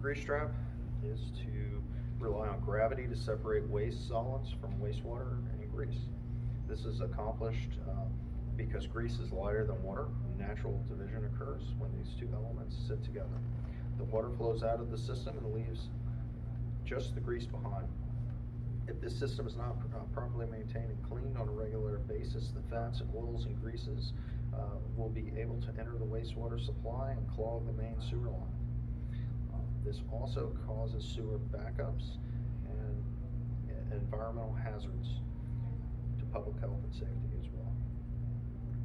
grease trap is to rely on gravity to separate waste solids from wastewater and grease. This is accomplished because grease is lighter than water. Natural division occurs when these two elements sit together. The water flows out of the system and leaves just the grease behind. If this system is not properly maintained and cleaned on a regular basis, the fats and oils and greases will be able to enter the wastewater supply and clog the main sewer line. This also causes sewer backups and environmental hazards to public health and safety as well.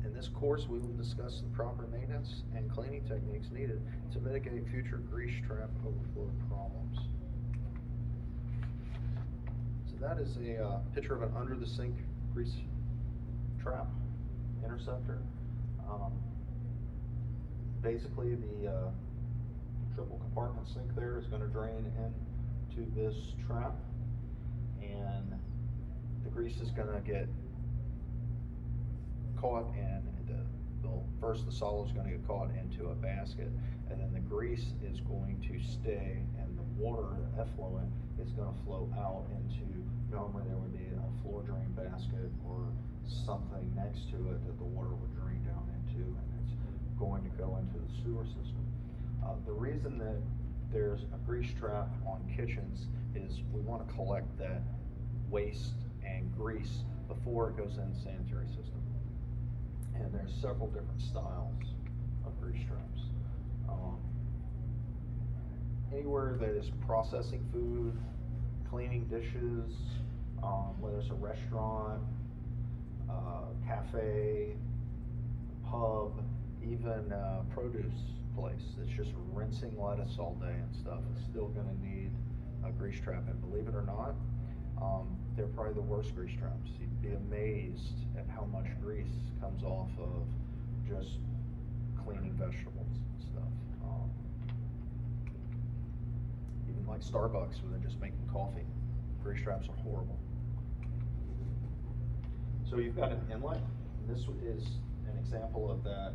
In this course, we will discuss the proper maintenance and cleaning techniques needed to mitigate future grease trap overflow problems. So that is a picture of an under the sink grease trap interceptor. Basically, the triple compartment sink there is going to drain into this trap, and the grease is going to get caught in first the solid is going to get caught into a basket, and then the grease is going to stay, and the water, the effluent, is going to flow out into, normally there would be a floor drain basket or something next to it that the water would drain down into, and it's going to go into the sewer system. The reason that there's a grease trap on kitchens is we want to collect that waste and grease before it goes in the sanitary system. And there's several different styles of grease traps. Anywhere that is processing food, cleaning dishes, whether it's a restaurant, cafe, pub, even produce place that's just rinsing lettuce all day and stuff, is still going to need a grease trap. And believe it or not, they're probably the worst grease traps. You'd be amazed at how much grease comes off of just cleaning vegetables and stuff. Even like Starbucks, when they're just making coffee, grease traps are horrible. So you've got an inlet, and this is an example of that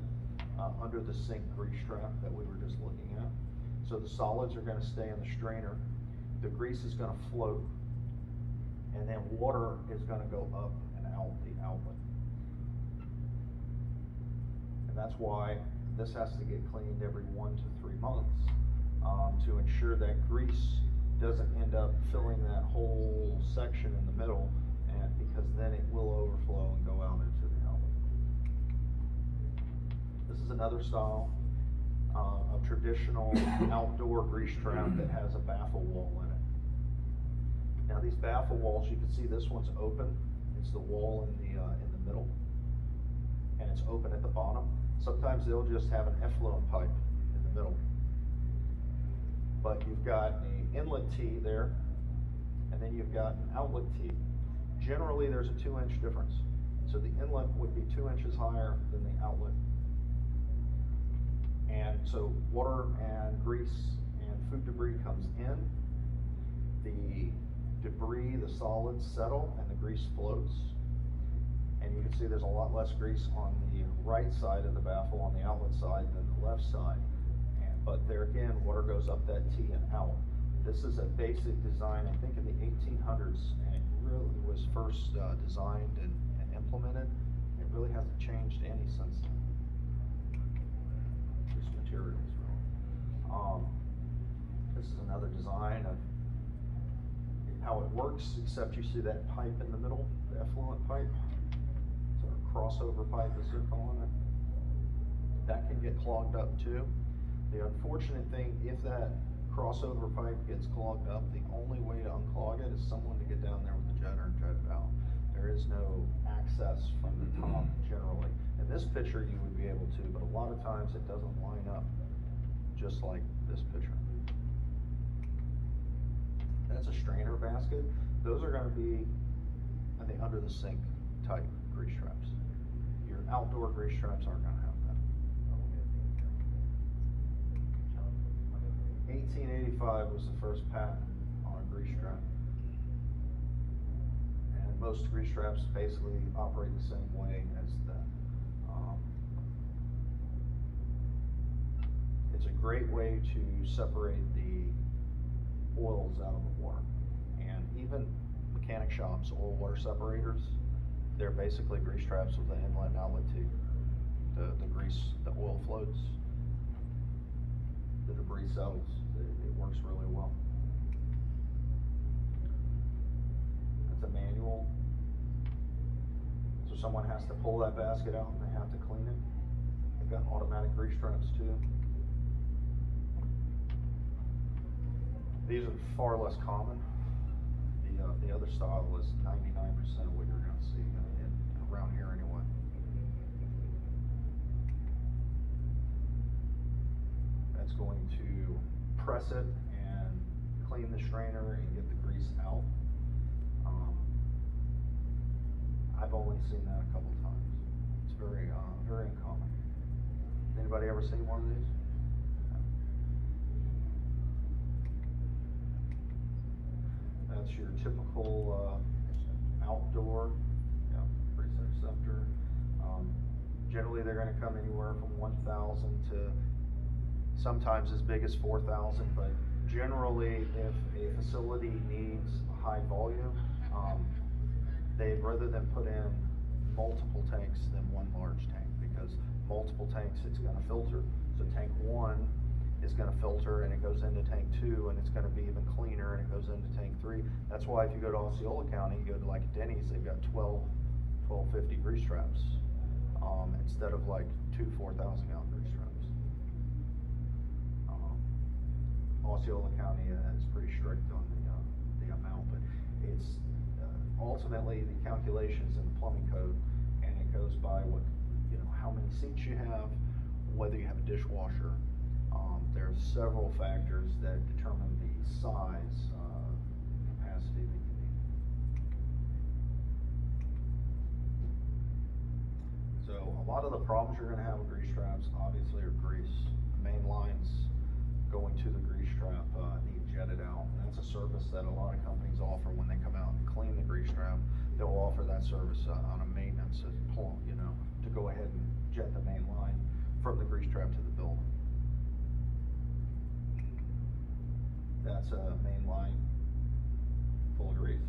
under the sink grease trap that we were just looking at. So the solids are going to stay in the strainer, the grease is going to float, and then water is going to go up and out the outlet. And that's why this has to get cleaned every 1 to 3 months to ensure that grease doesn't end up filling that whole section in the middle, and because then it will overflow and go out into the outlet. This is another style of traditional outdoor grease trap that has a baffle wall in it. Now these baffle walls, you can see this one's open. It's the wall in the middle, and it's open at the bottom. Sometimes they'll just have an effluent pipe in the middle. But you've got an inlet tee there, and then you've got an outlet tee. Generally, there's a 2-inch difference. So the inlet would be 2 inches higher than the outlet. And so water and grease and food debris comes in. The debris, the solids settle, and the grease floats. And you can see there's a lot less grease on the right side of the baffle on the outlet side than the left side. But there again, water goes up that T and out. This is a basic design, I think in the 1800s, and it really was first designed and implemented. It really hasn't changed any since then. This material is really. This is another design of how it works, except you see that pipe in the middle, the effluent pipe. It's a crossover pipe, as they're calling it. That can get clogged up too. The unfortunate thing, if that crossover pipe gets clogged up, the only way to unclog it is someone to get down there with the jetter and jet it out. There is no access from the top generally. In this picture you would be able to, but a lot of times it doesn't line up just like this picture. That's a strainer basket. Those are going to be, I think, under the sink type grease traps. Your outdoor grease traps aren't going to have that. 1885 was the first patent on a grease trap. And most grease traps basically operate the same way as that. It's a great way to separate the oils out of the water. And even mechanic shops, oil water separators, they're basically grease traps with an inlet and outlet tube. The grease, the oil floats, the debris settles. It works really well. It's a manual, so someone has to pull that basket out and they have to clean it. They've got automatic grease traps too. These are far less common. The other style is 99% of what you're going to see around here anyway. That's going to press it and clean the strainer and get the grease out. I've only seen that a couple times. It's very uncommon. Anybody ever seen one of these? That's your typical outdoor grease interceptor. Generally, they're going to come anywhere from 1,000 to sometimes as big as 4,000. But generally, if a facility needs a high volume, they rather than put in multiple tanks than one large tank, because multiple tanks it's going to filter. So tank 1 is going to filter and it goes into tank 2 and it's going to be even cleaner and it goes into tank 3. That's why if you go to Osceola County, you go to like Denny's, they've got 1250 grease traps instead of like 2 4,000 gallon grease traps. Osceola County is pretty strict on the amount, but it's ultimately the calculations in the plumbing code, and it goes by what, how many sinks you have, whether you have a dishwasher. There's several factors that determine the size, capacity that you need. So a lot of the problems you're going to have with grease traps, obviously, are grease. The main lines going to the grease trap need jetted out. And that's a service that a lot of companies offer when they come out and clean the grease trap. They'll offer that service on a maintenance, to go ahead and jet the main line from the grease trap to the building. That's a main line full of grease.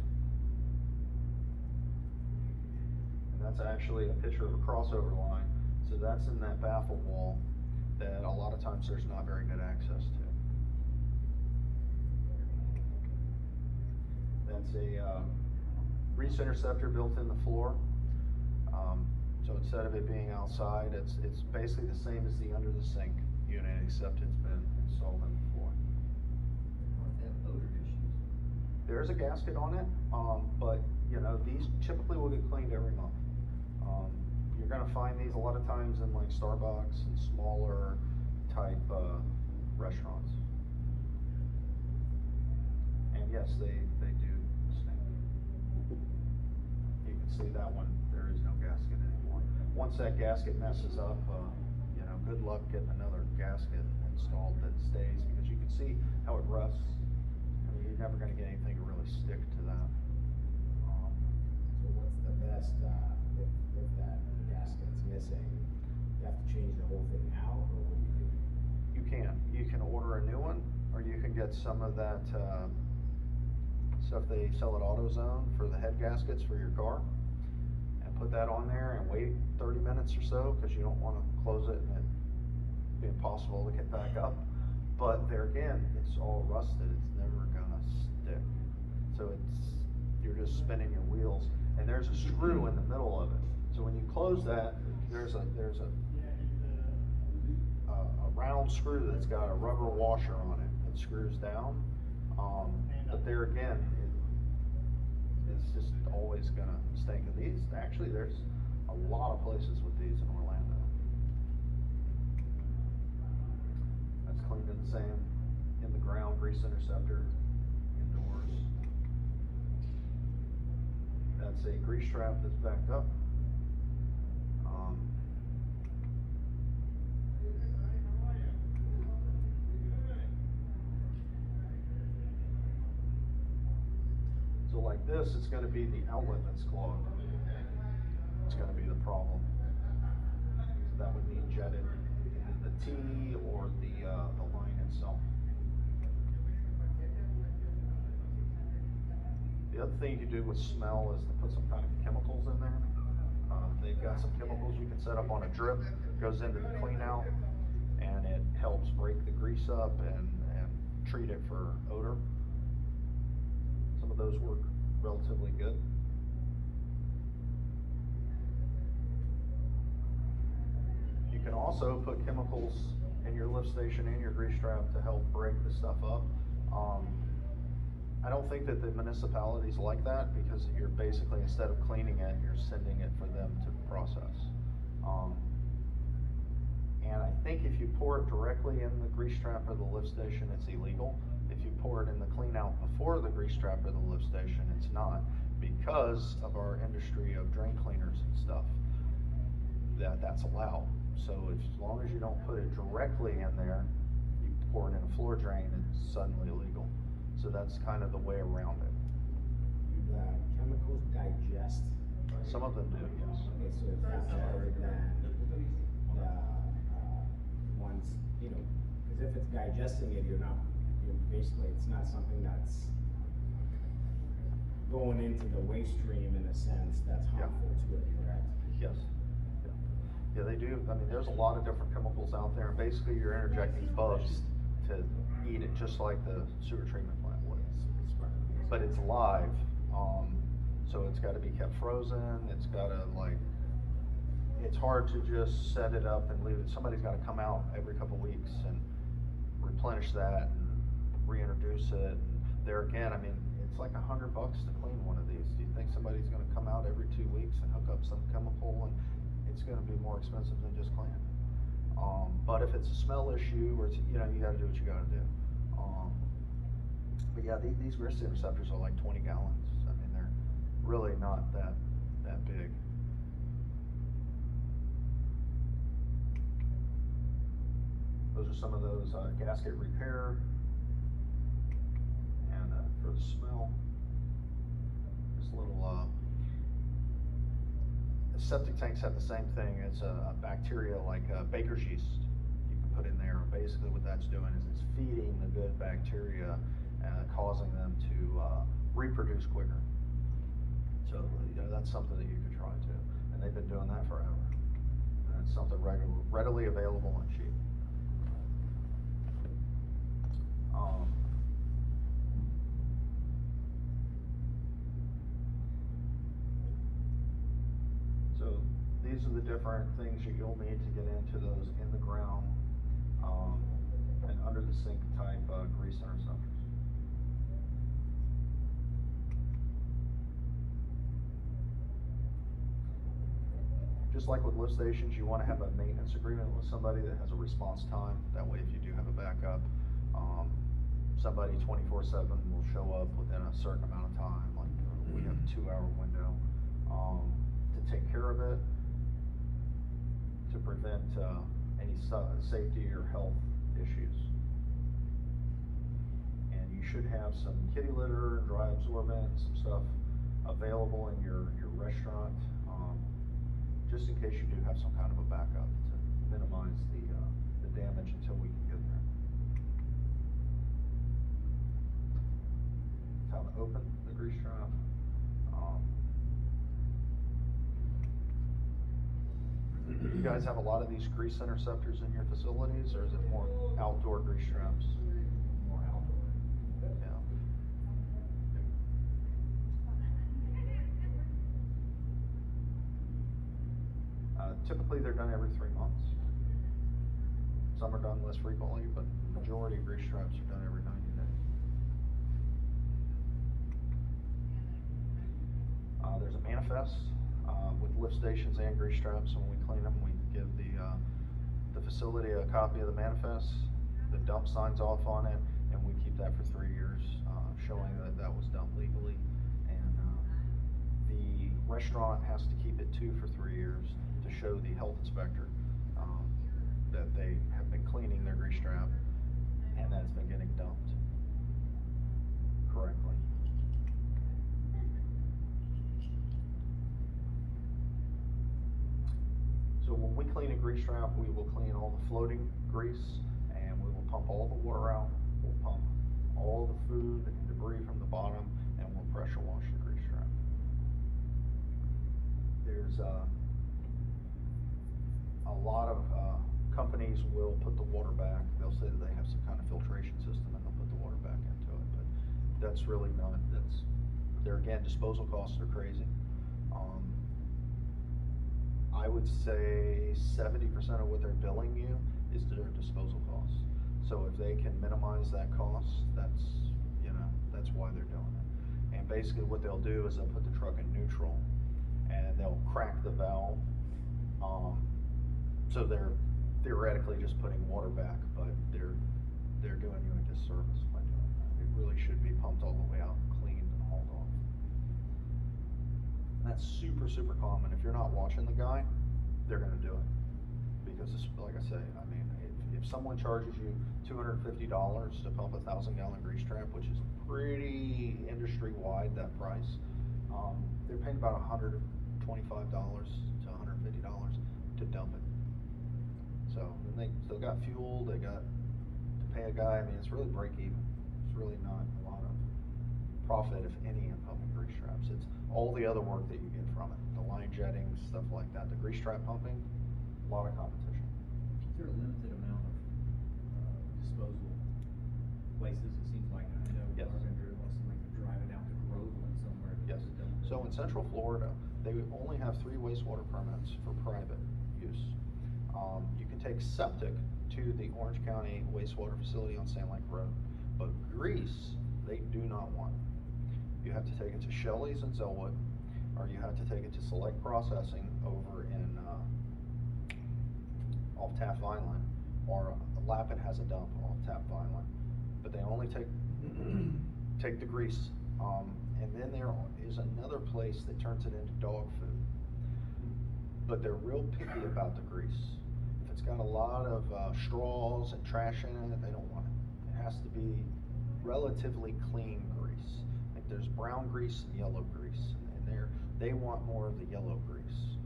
And that's actually a picture of a crossover line. So that's in that baffle wall that a lot of times there's not very good access to. That's a grease interceptor built in the floor. So instead of it being outside, it's basically the same as the under the sink unit, except it's been installed in the floor. Odor issues. There's a gasket on it, but these typically will get cleaned every month. You're going to find these a lot of times in like Starbucks and smaller type restaurants. And yes, they do stink. You can see that one, there is no gasket anymore. Once that gasket messes up, good luck getting another gasket installed that stays, because you can see how it rusts. I mean, you're never going to get anything to really stick to that. So what's the best, if that gasket's missing, you have to change the whole thing out, or what do you do? You can order a new one, or you can get some of that stuff they sell at AutoZone for the head gaskets for your car, and put that on there and wait 30 minutes or so, because you don't want to close it and it be impossible to get back up. But there again, it's all rusted, it's never gonna stick. So you're just spinning your wheels, and there's a screw in the middle of it. So when you close that, there's a round screw that's got a rubber washer on it that screws down. But there again, it's just always gonna stink. And these, actually, there's a lot of places with these in Orlando. That's cleaned in the same, in the ground grease interceptor, indoors. That's a grease trap that's backed up. So like this, it's going to be the outlet that's clogged. It's going to be the problem. So that would need jetted, either the T or the line itself. other thing you can do with smell is to put some kind of chemicals in there. They've got some chemicals you can set up on a drip, goes into the clean out, and it helps break the grease up and treat it for odor. Some of those work relatively good. You can also put chemicals in your lift station and your grease trap to help break the stuff up. I don't think that the municipalities like that, because you're basically, instead of cleaning it, you're sending it for them to process. And I think if you pour it directly in the grease trap or the lift station, it's illegal. If you pour it in the clean out before the grease trap or the lift station, it's not, because of our industry of drain cleaners and stuff, that's allowed. So as long as you don't put it directly in there, you pour it in a floor drain, it's suddenly illegal. So that's kind of the way around it. Do chemicals digest? Some of them do, yes. Okay, so it's not better than the ones, you know, because if it's digesting it, you're basically, it's not something that's going into the waste stream in a sense that's harmful to it, correct? Yes. Yeah, they do. I mean, there's a lot of different chemicals out there, and basically you're interjecting bugs to eat it, just like the sewer treatment plant would. But it's live, so it's gotta be kept frozen, it's gotta it's hard to just set it up and leave it. Somebody's gotta come out every couple weeks and replenish that and reintroduce it. And there again, I mean, it's like $100 to clean one of these. Do you think somebody's gonna come out every 2 weeks and hook up some chemical, and it's gonna be more expensive than just cleaning? But if it's a smell issue, or it's, you know, you gotta do what you gotta do. But yeah, these grease interceptors are like 20 gallons. I mean, they're really not that big. Those are some of those gasket repair, and for the smell, this little septic tanks have the same thing. It's a bacteria like baker's yeast you can put in there. Basically what that's doing is it's feeding the good bacteria, causing them to reproduce quicker. So you know, that's something that you could try too. And they've been doing that forever. And it's something readily available and cheap. So these are the different things that you'll need to get into those in the ground and under the sink type grease interceptors. Just like with lift stations, you want to have a maintenance agreement with somebody that has a response time. That way, if you do have a backup, somebody 24/7 will show up within a certain amount of time. Like we have a 2-hour window to take care of it, to prevent any safety or health issues. And you should have some kitty litter and dry absorbent, some stuff available in your restaurant, just in case you do have some kind of a backup to minimize the damage until we can get there. It's how to open the grease trap. You guys have a lot of these grease interceptors in your facilities, or is it more outdoor grease traps? More outdoor. Yeah. Typically, they're done every 3 months. Some are done less frequently, but the majority of grease traps are done every 90 days. There's a manifest with lift stations and grease traps. When we clean them, we give the facility a copy of the manifest. The dump signs off on it, and we keep that for 3 years, showing that that was done legally. And the restaurant has to keep it too for 3 years to show the health inspector that they have been cleaning their grease trap and that it's been getting dumped correctly. So when we clean a grease trap, we will clean all the floating grease, and we will pump all the water out. We'll pump all the food and debris from the bottom, and we'll pressure wash the grease trap. There's a lot of companies will put the water back. They'll say that they have some kind of filtration system and they'll put the water back into it, but that's really not. There again, disposal costs are crazy. I would say 70% of what they're billing you is their disposal costs. So if they can minimize that cost, that's why they're doing it. And basically what they'll do is they'll put the truck in neutral and they'll crack the valve. So they're theoretically just putting water back, but they're doing you a disservice by doing that. It really should be pumped all the way out, cleaned and hauled off. And that's super, super common. If you're not watching the guy, they're gonna do it. Because it's, like I say, I mean, if someone charges you $250 to pump a 1,000-gallon grease trap, which is pretty industry-wide, that price, they're paying about $125 to $150 to dump it. So then they still got fuel, they got to pay a guy. I mean, it's really break even. It's really not a lot of profit, if any, in pumping grease traps. It's all the other work that you get from it, the line jetting, stuff like that. The grease trap pumping, a lot of competition. Is there a limited amount of disposal places? It seems like, I know, Yes. Arvinder wants to like drive it out to Groveland somewhere. to Yes. dump it. So in Central Florida, they only have 3 wastewater permits for private use. You can take septic to the Orange County wastewater facility on Sand Lake Road, but grease, they do not want. You have to take it to Shelley's in Zellwood, or you have to take it to Select Processing over in, off Taft Vineland, or Lappin has a dump off Taft Vineland, but they only take the grease. And then there is another place that turns it into dog food, but they're real picky about the grease. If it's got a lot of straws and trash in it, they don't want it. It has to be relatively clean grease. Like there's brown grease and yellow grease, and they want more of the yellow grease.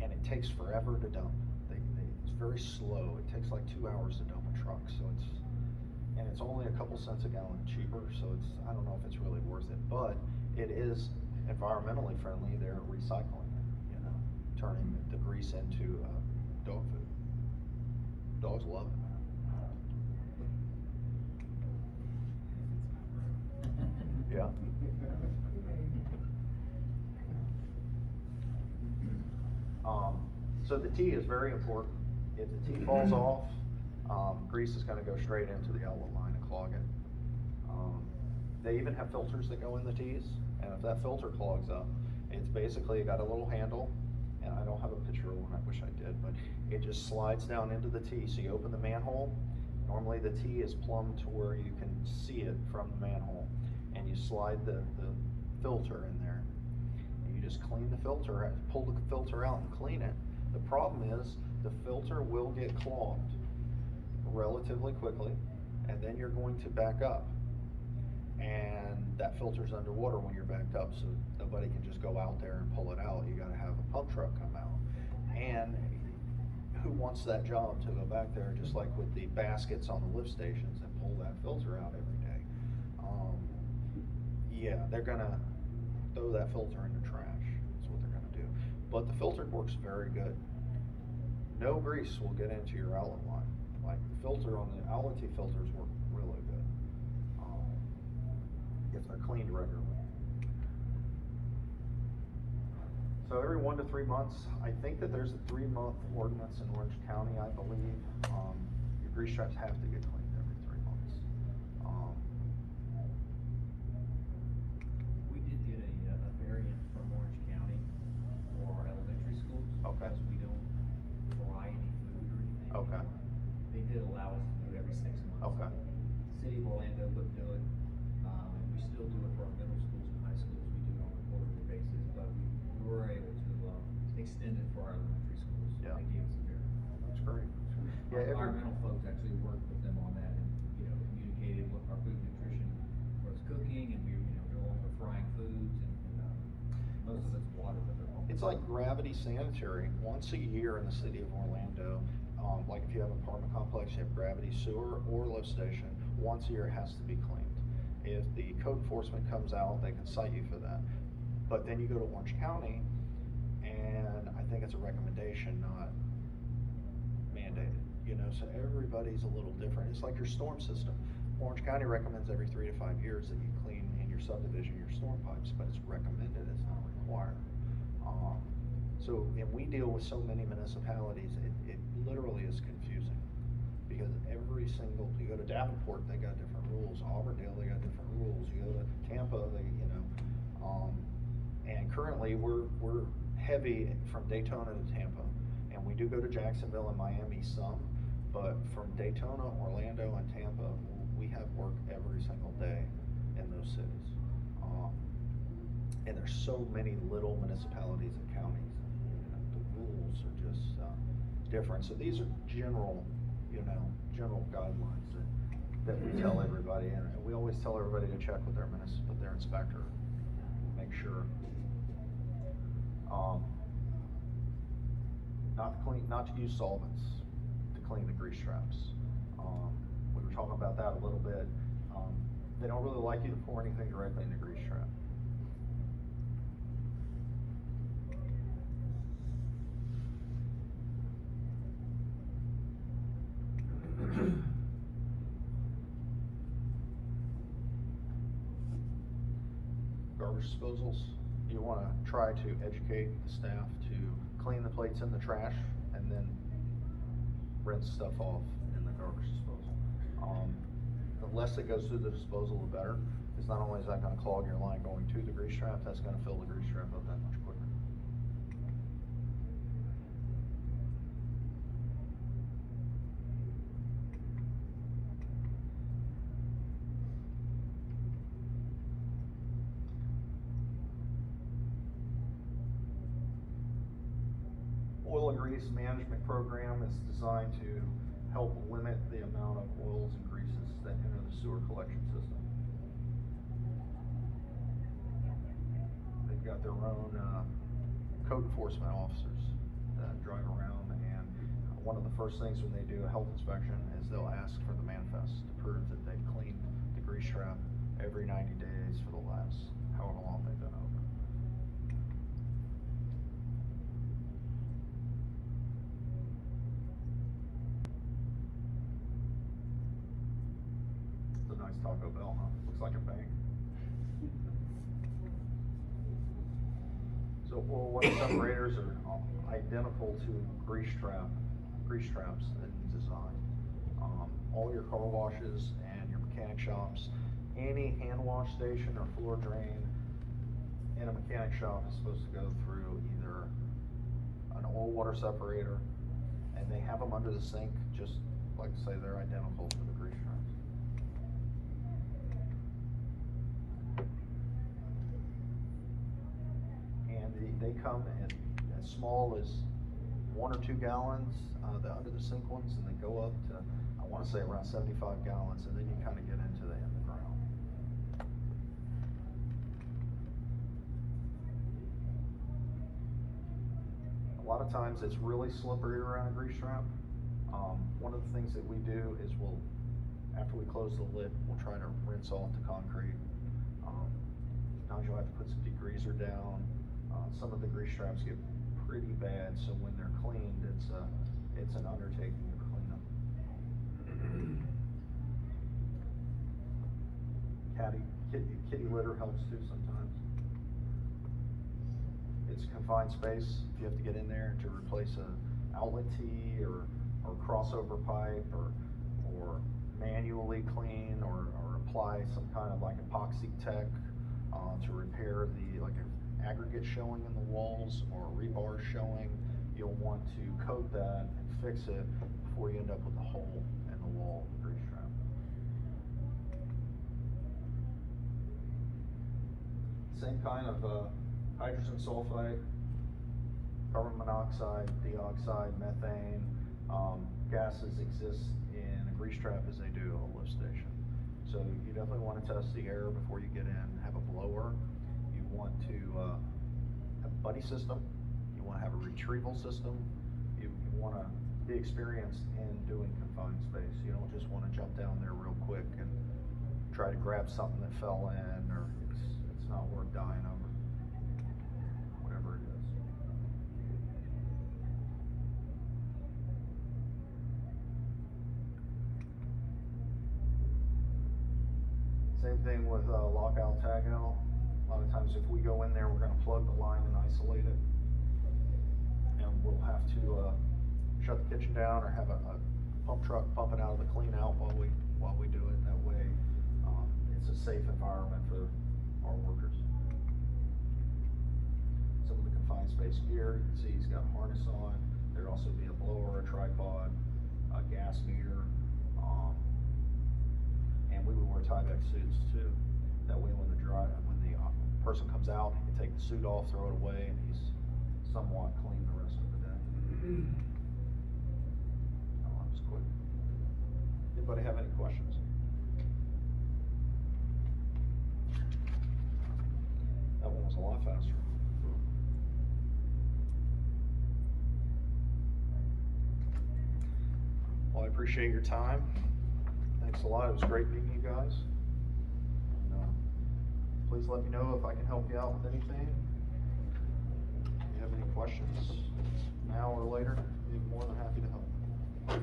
And it takes forever to dump. It's very slow. It takes like 2 hours to dump a truck, so it's only a couple cents a gallon cheaper, so I don't know if it's really worth it, but it is environmentally friendly. They're recycling it, turning the grease into dog food. Dogs love it, man. Yeah. So the T is very important. If the T falls off, grease is gonna go straight into the outlet line and clog it. They even have filters that go in the T's, and if that filter clogs up, it's basically got a little handle, and I don't have a picture of one, I wish I did, but it just slides down into the T. So you open the manhole, normally the T is plumbed to where you can see it from the manhole, and you slide the filter in there. And you just clean the filter, pull the filter out and clean it. The problem is, the filter will get clogged relatively quickly, and then you're going to back up. And that filter's underwater when you're backed up, so nobody can just go out there and pull it out. You gotta have a pump truck come out. And who wants that job to go back there, just like with the baskets on the lift stations, and pull that filter out every day? Yeah, they're gonna throw that filter in the trash. That's what they're gonna do. But the filter works very good. No grease will get into your outlet line. Like the filter on the outlet T filters work really good. If they're cleaned regularly. So every 1 to 3 months, I think that there's a 3-month ordinance in Orange County, I believe. Your grease traps have to get cleaned every 3 months. We did get a variant from Orange County for our elementary schools. Okay. Because we don't fry any food or anything. Okay. They did allow us to do it every 6 months. Okay. City of Orlando wouldn't do it, and we still do it for our middle schools and high schools. We do it on a quarterly basis, but we were able to extend it for our elementary schools. Yeah. They gave us a variant. That's great. Our environmental folks actually worked with them on that and, communicated what our food nutrition was cooking, and we, no longer frying foods, and most of it's water, but they're all. It's like Gravity Sanitary. Once a year in the city of Orlando, like if you have an apartment complex, you have Gravity Sewer or lift station, once a year it has to be cleaned. If the code enforcement comes out, they can cite you for that. But then you go to Orange County, and I think it's a recommendation, not mandated, you know, so everybody's a little different. It's like your storm system. Orange County recommends every 3 to 5 years that you clean in your subdivision your storm pipes, but it's recommended, it's not required. And we deal with so many municipalities, it literally is confusing. Because you go to Davenport, they got different rules. Auburndale, they got different rules. You go to Tampa, and currently we're heavy from Daytona to Tampa. And we do go to Jacksonville and Miami some, but from Daytona, Orlando, and Tampa, we have work every single day in those cities. And there's so many little municipalities and counties, the rules are just different. So these are general guidelines that we tell everybody, and we always tell everybody to check with their inspector, make sure. Not to use solvents to clean the grease traps. We were talking about that a little bit. They don't really like you to pour anything directly in the grease trap. Garbage disposals, you want to try to educate the staff to clean the plates in the trash and then rinse stuff off in the garbage disposal. The less it goes through the disposal, the better. Because not only is that going to clog your line going to the grease trap, that's going to fill the grease trap up that much quicker. Oil and grease management program is designed to help limit the amount of oils and greases that enter the sewer collection system. They've got their own code enforcement officers that drive around, and one of the first things when they do a health inspection is they'll ask for the manifest to prove that they've cleaned the grease trap every 90 days for the last however long they've been open. Nice Taco Bell, huh? Looks like a bank. So oil water separators are identical to grease traps in design. All your car washes and your mechanic shops, any hand wash station or floor drain in a mechanic shop is supposed to go through either an oil water separator, and they have them under the sink, just like I say, they're identical to the grease traps. They come in as small as 1 or 2 gallons, the under the sink ones, and they go up to, I want to say, around 75 gallons, and then you kind of get into the in the ground. A lot of times it's really slippery around a grease trap. One of the things that we do is after we close the lid, we'll try to rinse off the concrete. Sometimes you'll have to put some degreaser down. Some of the grease traps get pretty bad, so when they're cleaned, it's an undertaking to clean them. Kitty litter helps too sometimes. It's confined space. If you have to get in there to replace a outlet tee or crossover pipe or manually clean or apply some kind of like epoxy tech to repair like an aggregate showing in the walls or rebar showing, you'll want to coat that and fix it before you end up with a hole in the wall of the grease trap. Same kind of hydrogen sulfide, carbon monoxide, dioxide, methane, gases exist in a grease trap as they do a lift station. So you definitely want to test the air before you get in. Have a blower. You want to have a buddy system. You want to have a retrieval system. You want to be experienced in doing confined space. You don't just want to jump down there real quick and try to grab something that fell in, or it's not worth dying over, whatever it is. Same thing with lockout, tagout. A lot of times if we go in there, we're gonna plug the line and isolate it. And we'll have to shut the kitchen down or have a pump truck pumping out of the clean out while we do it. That way, it's a safe environment for our workers. Some of the confined space gear, you can see he's got a harness on. There'd also be a blower, a tripod, a gas meter, and we would wear Tyvek suits too. That way when the person comes out, he can take the suit off, throw it away, and he's somewhat clean the rest of the day. Oh, that was quick. Anybody have any questions? That one was a lot faster. Well, I appreciate your time. Thanks a lot. It was great meeting you guys. And, please let me know if I can help you out with anything. If you have any questions now or later, I'd be more than happy to help.